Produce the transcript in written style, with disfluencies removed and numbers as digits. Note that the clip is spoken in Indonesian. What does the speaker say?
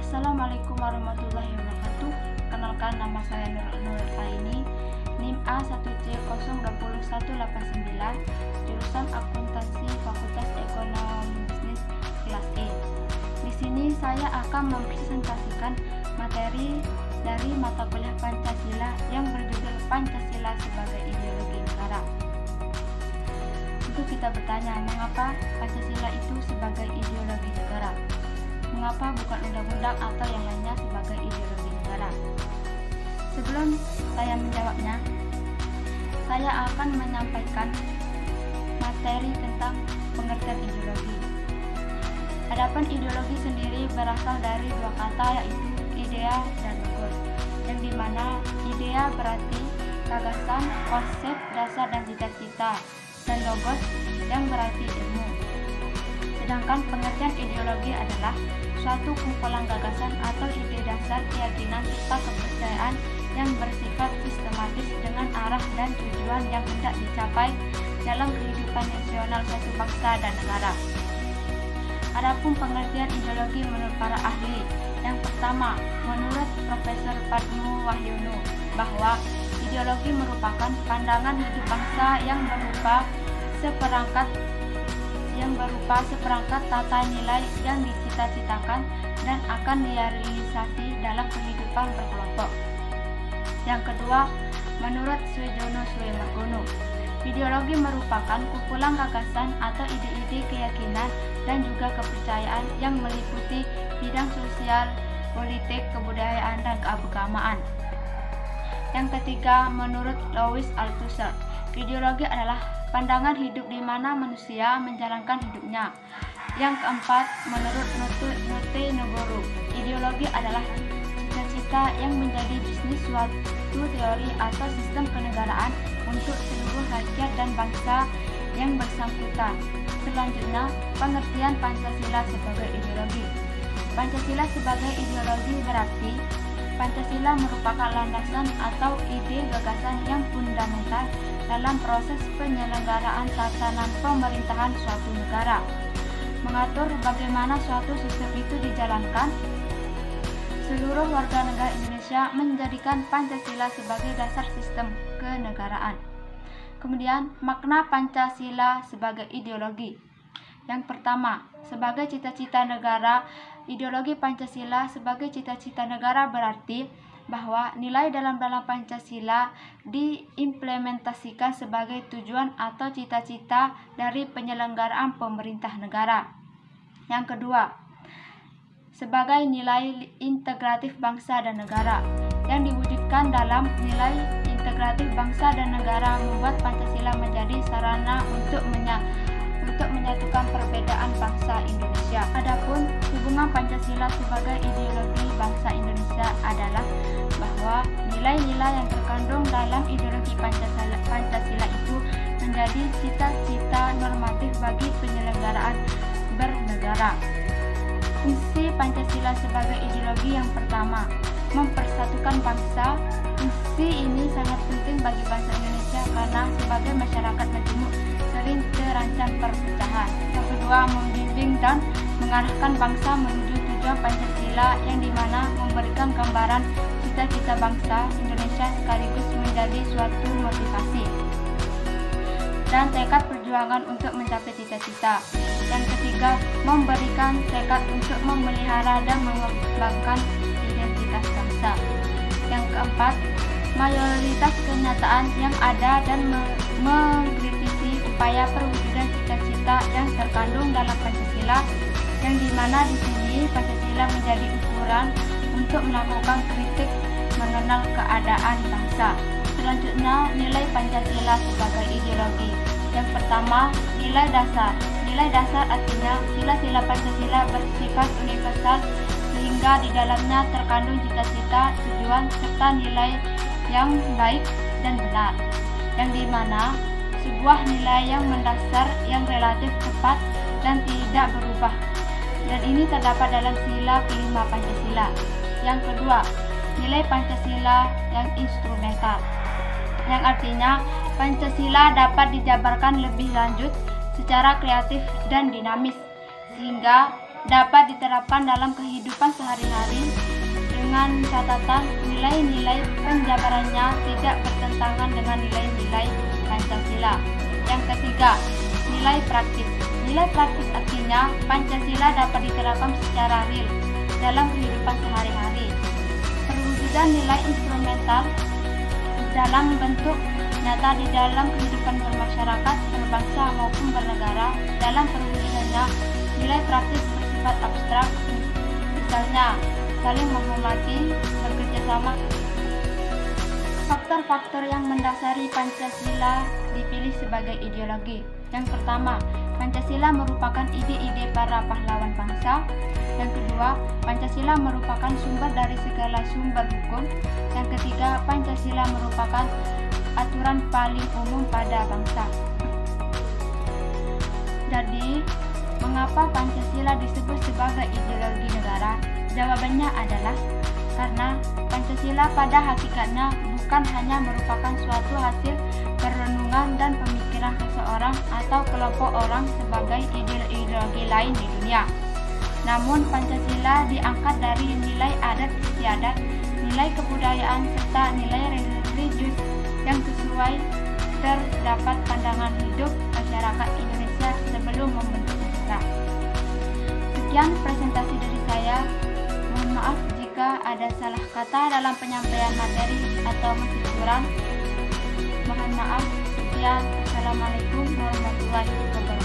Assalamualaikum warahmatullahi wabarakatuh. Kenalkan, nama saya Nur Aini, NIM A1C02189, jurusan Akuntansi Fakultas Ekonomi Bisnis kelas E. Di sini saya akan mempresentasikan materi dari mata kuliah Pancasila yang berjudul Pancasila sebagai Ideologi Negara. Tentu kita bertanya, mengapa Pancasila itu sebagai ideologi negara? Mengapa bukan undang-undang atau yang lainnya sebagai ideologi negara? Sebelum saya menjawabnya, saya akan menyampaikan materi tentang pengertian ideologi. Adapun ideologi sendiri berasal dari dua kata, yaitu idea dan logos, yang dimana idea berarti gagasan, konsep, dasar dan cita-cita, dan logos yang berarti ilmu. Sedangkan pengertian ideologi adalah suatu kumpulan gagasan atau ide dasar, keyakinan, serta kepercayaan yang bersifat sistematis dengan arah dan tujuan yang hendak dicapai dalam kehidupan nasional suatu bangsa dan negara. Adapun pengertian ideologi menurut para ahli, yang pertama, menurut Profesor Padmo Wahyono, bahwa ideologi merupakan pandangan hidup bangsa yang berupa seperangkat tata nilai yang dicita-citakan dan akan direalisasi dalam kehidupan berkelompok. Yang kedua, menurut Swejono Swemargono, ideologi merupakan kumpulan gagasan atau ide-ide, keyakinan dan juga kepercayaan yang meliputi bidang sosial, politik, kebudayaan dan keagamaan. Yang ketiga, menurut Louis Althusser, ideologi adalah pandangan hidup di mana manusia menjalankan hidupnya. Yang keempat, menurut Note Negoro, ideologi adalah cita-cita yang menjadi bisnis suatu teori atau sistem kenegaraan untuk seluruh rakyat dan bangsa yang bersangkutan. Selanjutnya, pengertian Pancasila sebagai ideologi. Pancasila sebagai ideologi berarti Pancasila merupakan landasan atau ide gagasan yang fundamental dalam proses penyelenggaraan tatanan pemerintahan suatu negara, mengatur bagaimana suatu sistem itu dijalankan. Seluruh warga negara Indonesia menjadikan Pancasila sebagai dasar sistem kenegaraan. Kemudian, makna Pancasila sebagai ideologi. Yang pertama, sebagai cita-cita negara, ideologi Pancasila sebagai cita-cita negara berarti bahwa nilai dalam Pancasila diimplementasikan sebagai tujuan atau cita-cita dari penyelenggaraan pemerintah negara. Yang kedua, sebagai nilai integratif bangsa dan negara, yang diwujudkan dalam nilai integratif bangsa dan negara membuat Pancasila menjadi sarana untuk menyatukan perbedaan bangsa Indonesia. Adapun hubungan Pancasila sebagai ideologi bangsa Indonesia adalah bahwa nilai-nilai yang terkandung dalam ideologi Pancasila itu menjadi cita-cita normatif bagi penyelenggaraan bernegara. Fungsi Pancasila sebagai ideologi yang pertama, mempersatukan bangsa. Fungsi ini sangat penting bagi bangsa Indonesia karena sebagai masyarakat majemuk sering terancam perpecahan. Yang kedua, membimbing dan mengarahkan bangsa menuju tujuan Pancasila yang dimana memberikan gambaran cita-cita bangsa Indonesia sekaligus menjadi suatu motivasi dan tekad perjuangan untuk mencapai cita-cita. Yang ketiga, memberikan tekad untuk memelihara dan mengembangkan identitas bangsa. Yang keempat, mayoritas kenyataan yang ada dan mengkritisi upaya perwujudan cita-cita yang terkandung dalam Pancasila, yang dimana di sini Pancasila menjadi ukuran untuk melakukan kritik mengenal keadaan bangsa. Selanjutnya, nilai Pancasila sebagai ideologi. Yang pertama, nilai dasar. Nilai dasar artinya sila-sila Pancasila bersifat universal sehingga di dalamnya terkandung cita-cita, tujuan, serta nilai yang baik dan benar, yang dimana sebuah nilai yang mendasar yang relatif tepat dan tidak berubah, dan ini terdapat dalam sila kelima Pancasila. Yang kedua, nilai Pancasila yang instrumental, yang artinya Pancasila dapat dijabarkan lebih lanjut secara kreatif dan dinamis, sehingga dapat diterapkan dalam kehidupan sehari-hari dengan catatan nilai-nilai penjabarannya tidak bertentangan dengan nilai-nilai Pancasila. Yang ketiga, nilai praktis. Nilai praktis artinya Pancasila dapat diterapkan secara real dalam kehidupan sehari-hari. Perwujudan nilai instrumental dalam bentuk nyata di dalam kehidupan bermasyarakat, berbangsa maupun bernegara. Dalam perwujudannya, nilai praktis bersifat abstrak, misalnya saling menghormati, bekerja sama. Faktor-faktor yang mendasari Pancasila dipilih sebagai ideologi. Yang pertama, Pancasila merupakan ide-ide para pahlawan bangsa. Yang kedua, Pancasila merupakan sumber dari segala sumber hukum. Yang ketiga, Pancasila merupakan aturan paling umum pada bangsa. Jadi, mengapa Pancasila disebut sebagai ideologi negara? Jawabannya adalah karena Pancasila pada hakikatnya bukan hanya merupakan suatu hasil perenungan dan pemikiran seseorang atau kelompok orang sebagai ideologi lain di dunia. Namun Pancasila diangkat dari nilai adat istiadat, nilai kebudayaan, serta nilai religius yang sesuai terdapat pandangan hidup masyarakat Indonesia sebelum membentuk negara. Sekian presentasi dari saya. Mohon maaf jika ada salah kata dalam penyampaian materi atau masih kurang. Mohon maaf. Sekian. Assalamualaikum warahmatullahi wabarakatuh.